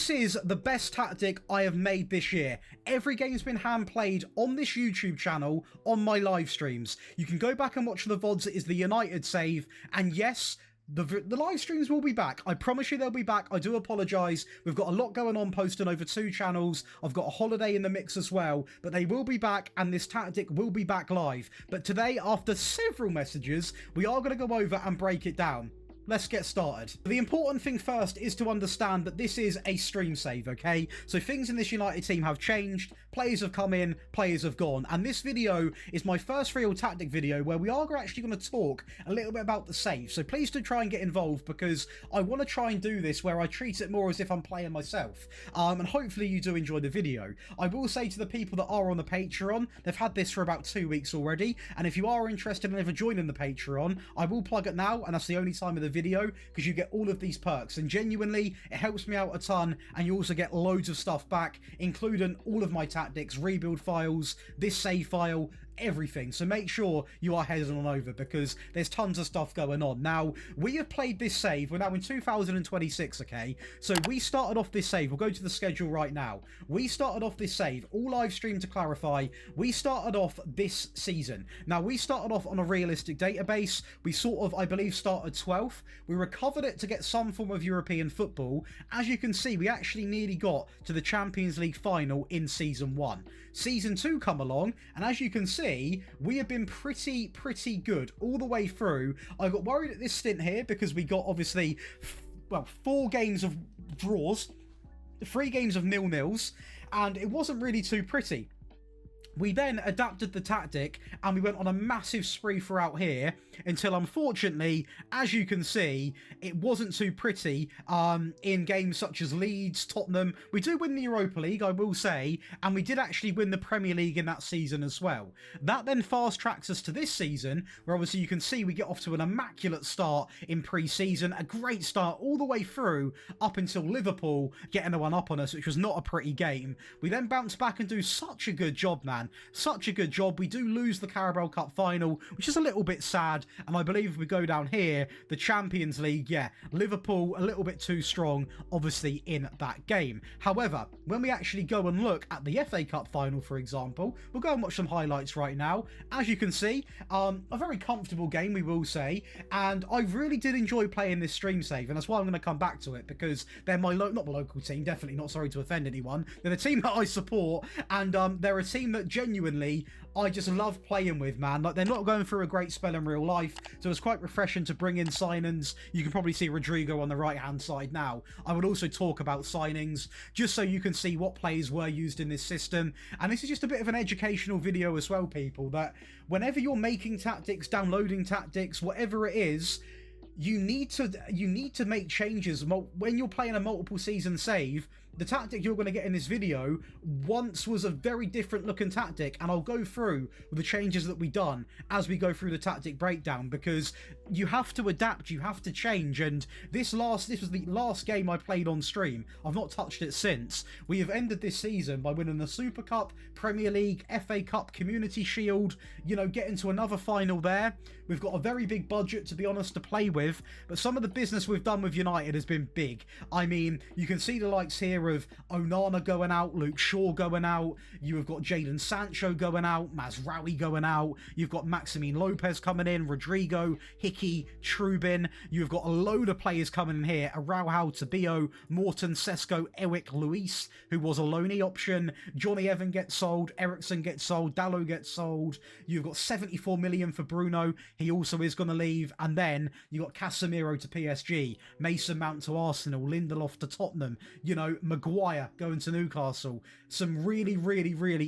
This is the best tactic I have made this year. Every game's been hand played on this YouTube channel on my live streams. You can go back and watch the VODs. It is the United save. And yes, the live streams will be back. I promise you they'll be back. I do apologise. We've got a lot going on posting over 2 channels. I've got a holiday in the mix as well. But they will be back and this tactic will be back live. But today, after several messages, we are going to go over and break it down. Let's get started. The important thing first is to understand that this is a stream save, okay? So things in this United team have changed, players have come in, players have gone, and this video is my first real tactic video where we are actually going to talk a little bit about the save. So please do try and get involved because I want to try and do this where I treat it more as if I'm playing myself. And hopefully you do enjoy the video. I will say to the people that are on the Patreon, they've had this for about 2 weeks already, and if you are interested in ever joining the Patreon, I will plug it now, and that's the only time of the video because you get all of these perks, and genuinely it helps me out a ton, and you also get loads of stuff back, including all of my tactics, rebuild files, this save file, everything. So make sure you are heading on over because there's tons of stuff going on. Now, we have played this save. We're now in 2026, okay? So we started off this save. We'll go to the schedule right now. We started off this save, all live stream to clarify. We started off this season. Now, we started off on a realistic database. We sort of, I believe, started 12th. We recovered it to get some form of European football. As you can see, we actually nearly got to the Champions League final in Season 1. Season 2 come along, and as you can see, we have been pretty good all the way through. I got worried at this stint here because we got, obviously, 4 games of draws, 3 games of 0-0s, and it wasn't really too pretty. We then adapted the tactic and we went on a massive spree throughout here until, unfortunately, as you can see, it wasn't too pretty in games such as Leeds, Tottenham. We do win the Europa League, I will say, and we did actually win the Premier League in that season as well. That then fast tracks us to this season, where obviously you can see we get off to an immaculate start in pre-season, a great start all the way through up until Liverpool getting the one up on us, which was not a pretty game. We then bounce back and do such a good job, man. Such a good job. We do lose the Carabao Cup final, which is a little bit sad, and I believe if we go down here, the Champions League, yeah, Liverpool a little bit too strong, obviously, in that game. However, when we actually go and look at the FA Cup final, for example, we'll go and watch some highlights right now. As you can see, a very comfortable game, we will say, and I really did enjoy playing this stream save, and that's why I'm going to come back to it, because they're my, not my local team, definitely not, sorry to offend anyone, they're the team that I support, and they're a team that genuinely I just love playing with, man. Like, they're not going through a great spell in real life, so it's quite refreshing to bring in signings. You can probably see Rodrigo on the right hand side now. I would also talk about signings just so you can see what players were used in this system, and this is just a bit of an educational video as well, people, that whenever you're making tactics, downloading tactics, whatever it is, you need to make changes. When you're playing a multiple season save, the tactic you're going to get in this video once was a very different looking tactic, and I'll go through the changes that we've done as we go through the tactic breakdown, because you have to adapt, you have to change. And this was the last game I played on stream. I've not touched it since. We have ended this season by winning the Super Cup, Premier League, FA Cup, Community Shield, you know, getting to another final there. We've got a very big budget, to be honest, to play with, but some of the business we've done with United has been big. I mean, you can see the likes here of Onana going out, Luke Shaw going out, you have got Jadon Sancho going out, Mazraoui going out, you've got Maximine Lopez coming in, Rodrigo, Hickey, Trubin, you've got a load of players coming in here, Araujo, Tabio, Morton, Sesko, Ewick, Luis, who was a loanee option, Johnny Evan gets sold, Ericsson gets sold, Dalot gets sold, you've got 74 million for Bruno, he also is going to leave, and then you got Casemiro to PSG, Mason Mount to Arsenal, Lindelof to Tottenham, you know, Maguire going to Newcastle. Some really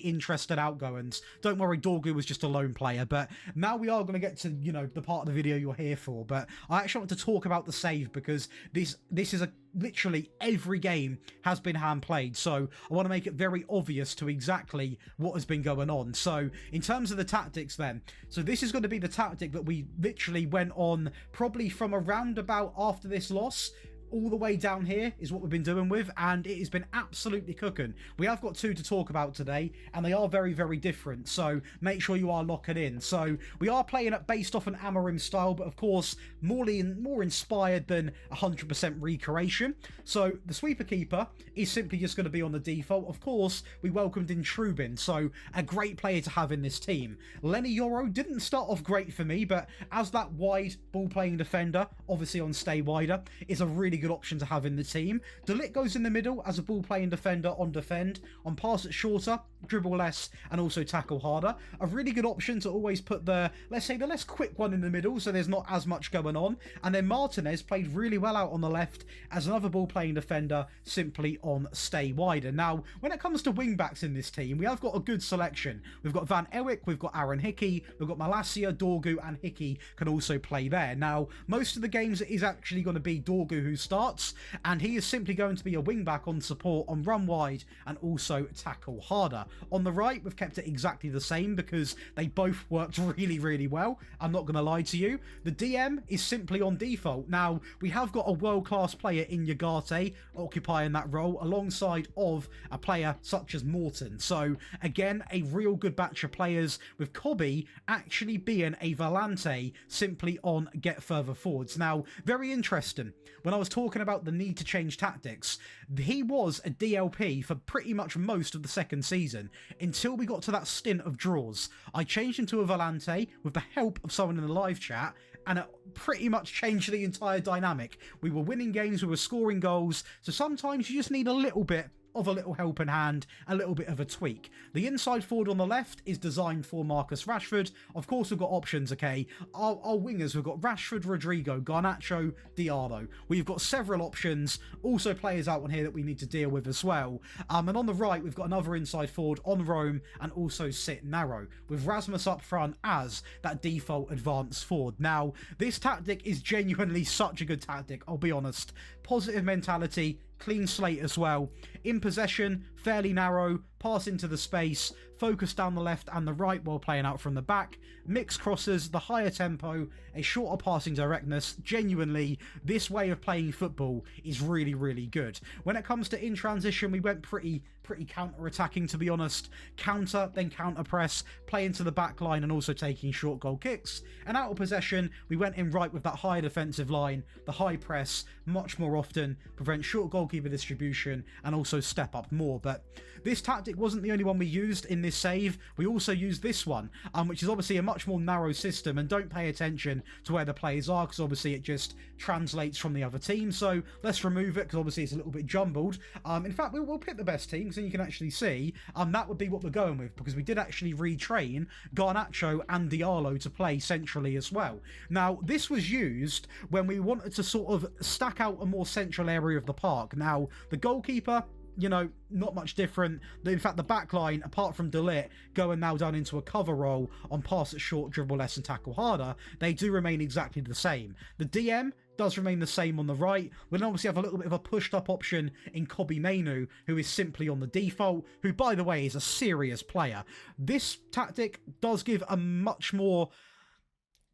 interesting outgoings. Don't worry, Dorgu was just a lone player, but now we are going to get to, you know, the part of the video you're here for. But I actually want to talk about the save because this is literally every game has been hand played, so I want to make it very obvious to exactly what has been going on. So in terms of the tactics then, so this is going to be the tactic that we literally went on probably from around about after this loss all the way down here is what we've been doing with, and it has been absolutely cooking. We have got 2 to talk about today, and they are very, very different, so make sure you are locking in. So we are playing it based off an Amarim style, but of course more inspired than 100% recreation. So the sweeper keeper is simply just going to be on the default. Of course, we welcomed in Trubin, so a great player to have in this team. Lenny Yoro didn't start off great for me, but as that wide ball-playing defender, obviously on stay wider, is a really good option to have in the team. De Ligt goes in the middle as a ball-playing defender on defend, on pass it shorter, dribble less, and also tackle harder. A really good option to always put the, let's say, the less quick one in the middle, so there's not as much going on. And then Martinez played really well out on the left as another ball-playing defender, simply on stay wider. Now, when it comes to wing-backs in this team, we have got a good selection. We've got Van Ewick, we've got Aaron Hickey, we've got Malacia, Dorgu, and Hickey can also play there. Now, most of the games it is actually going to be Dorgu who starts, and he is simply going to be a wing-back on support, on run wide, and also tackle harder. On the right, we've kept it exactly the same because they both worked really, really well. I'm not going to lie to you. The DM is simply on default. Now, we have got a world-class player in Yagate occupying that role alongside of a player such as Morton. So, again, a real good batch of players, with Cobby actually being a Volante simply on get further forwards. Now, very interesting. When I was talking about the need to change tactics, he was a DLP for pretty much most of the second season until we got to that stint of draws. I changed him to a Volante with the help of someone in the live chat, and it pretty much changed the entire dynamic. We were winning games, we were scoring goals, so sometimes you just need a little bit of a little helping hand, a little bit of a tweak. The inside forward on the left is designed for Marcus Rashford. Of course, we've got options, okay? Our wingers, we've got Rashford, Rodrigo, Garnacho, Diallo. We've got several options, also players out on here that we need to deal with as well. And on the right, we've got another inside forward on Rome and also sit narrow, with Rasmus up front as that default advanced forward. Now, this tactic is genuinely such a good tactic, I'll be honest. Positive mentality, clean slate as well. In possession, fairly narrow, pass into the space, focus down the left and the right while playing out from the back, mixed crosses, the higher tempo, a shorter passing directness. Genuinely, this way of playing football is really, really good. When it comes to in transition, we went pretty counter-attacking, to be honest. Counter, then counter-press, play into the back line and also taking short goal kicks. And out of possession, we went in right with that higher defensive line, the high press, much more often, prevent short goalkeeper distribution and also step up more. But this tactic wasn't the only one we used in this save. We also used this one, which is obviously a much more narrow system, and don't pay attention to where the players are because obviously it just translates from the other team. So let's remove it because obviously it's a little bit jumbled. In fact, we'll pick the best team because then you can actually see that would be what we're going with, because we did actually retrain Garnacho and Diallo to play centrally as well. Now, this was used when we wanted to sort of stack out a more central area of the park. Now, the goalkeeper, you know, not much different. In fact, the back line, apart from De Ligt going now down into a cover role on pass it short, dribble less and tackle harder, they do remain exactly the same. The DM does remain the same on the right. We'll obviously have a little bit of a pushed up option in Kobe Mainu, who is simply on the default, who, by the way, is a serious player. This tactic does give a much more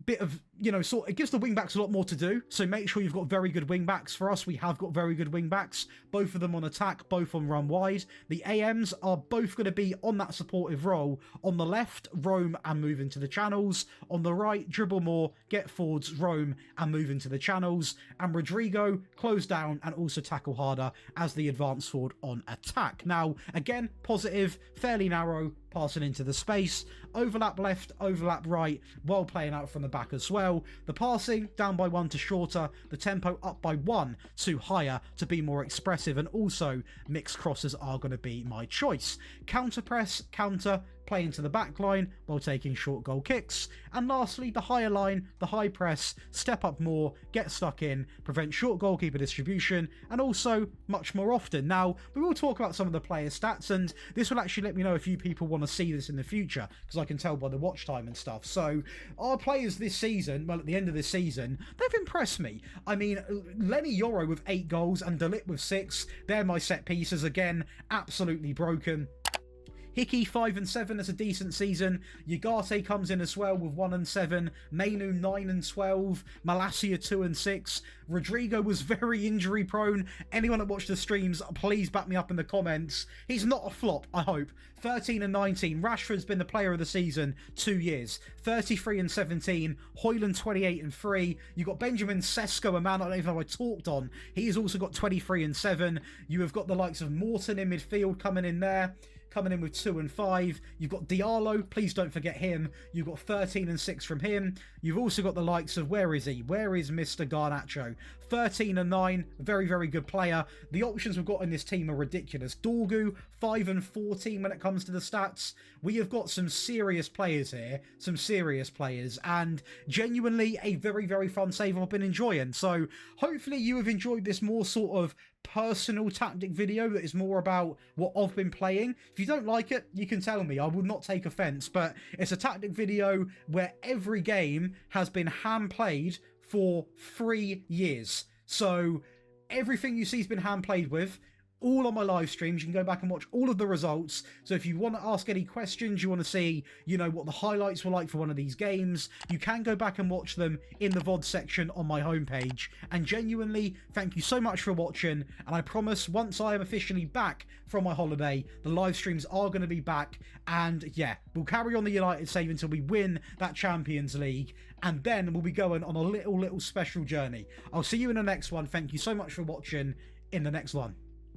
bit of, you know, sort, it gives the wing backs a lot more to do, so make sure you've got very good wing backs. For us, we have got very good wing backs, both of them on attack, both on run wide. The AMs are both going to be on that supportive role. On the left, roam and move into the channels. On the right, dribble more, get forwards, roam and move into the channels. And Rodrigo, close down and also tackle harder as the advanced forward on attack. Now, again, positive, fairly narrow, passing into the space, overlap left, overlap right, while playing out from the back as well. The passing down by 1 to shorter, the tempo up by 1 to higher to be more expressive, and also mixed crosses are going to be my choice. Counter press, counter, play into the back line while taking short goal kicks. And lastly, the higher line, the high press, step up more, get stuck in, prevent short goalkeeper distribution, and also much more often. Now, we will talk about some of the player stats, and this will actually let me know if you people want to see this in the future, because I can tell by the watch time and stuff. So, our players this season, well, at the end of this season, they've impressed me. I mean, Lenny Yoro with 8 goals and De Ligt with 6. They're my set pieces again, absolutely broken. Hickey 5-7, that's a decent season. Yagate comes in as well with 1-7. Mainu 9-12. Malacia 2-6. Rodrigo was very injury prone. Anyone that watched the streams, please back me up in the comments. He's not a flop, I hope. 13-19. Rashford's been the player of the season 2 years. 33-17. Højlund 28-3. You got Benjamin Sesko, a man I don't even know I talked on. He's also got 23-7. You have got the likes of Morton in midfield coming in there. Coming in with 2-5. You've got Diallo, please don't forget him. You've got 13-6 from him. You've also got the likes of, where is he? Where is Mr. Garnacho? 13-9, very, very good player. The options we've got in this team are ridiculous. Dorgu, 5-14 when it comes to the stats. We have got some serious players here, some serious players, and genuinely a very, very fun save I've been enjoying. So hopefully you have enjoyed this more sort of personal tactic video that is more about what I've been playing. If you don't like it, you can tell me. I will not take offense, but it's a tactic video where every game has been hand played for 3 years. So everything you see has been hand played with. All on my live streams. You can go back and watch all of the results. So if you want to ask any questions, you want to see, you know, what the highlights were like for one of these games, you can go back and watch them in the VOD section on my homepage. And genuinely, thank you so much for watching. And I promise, once I am officially back from my holiday, the live streams are going to be back. And yeah, we'll carry on the United save until we win that Champions League. And then we'll be going on a little special journey. I'll see you in the next one. Thank you so much for watching in the next one.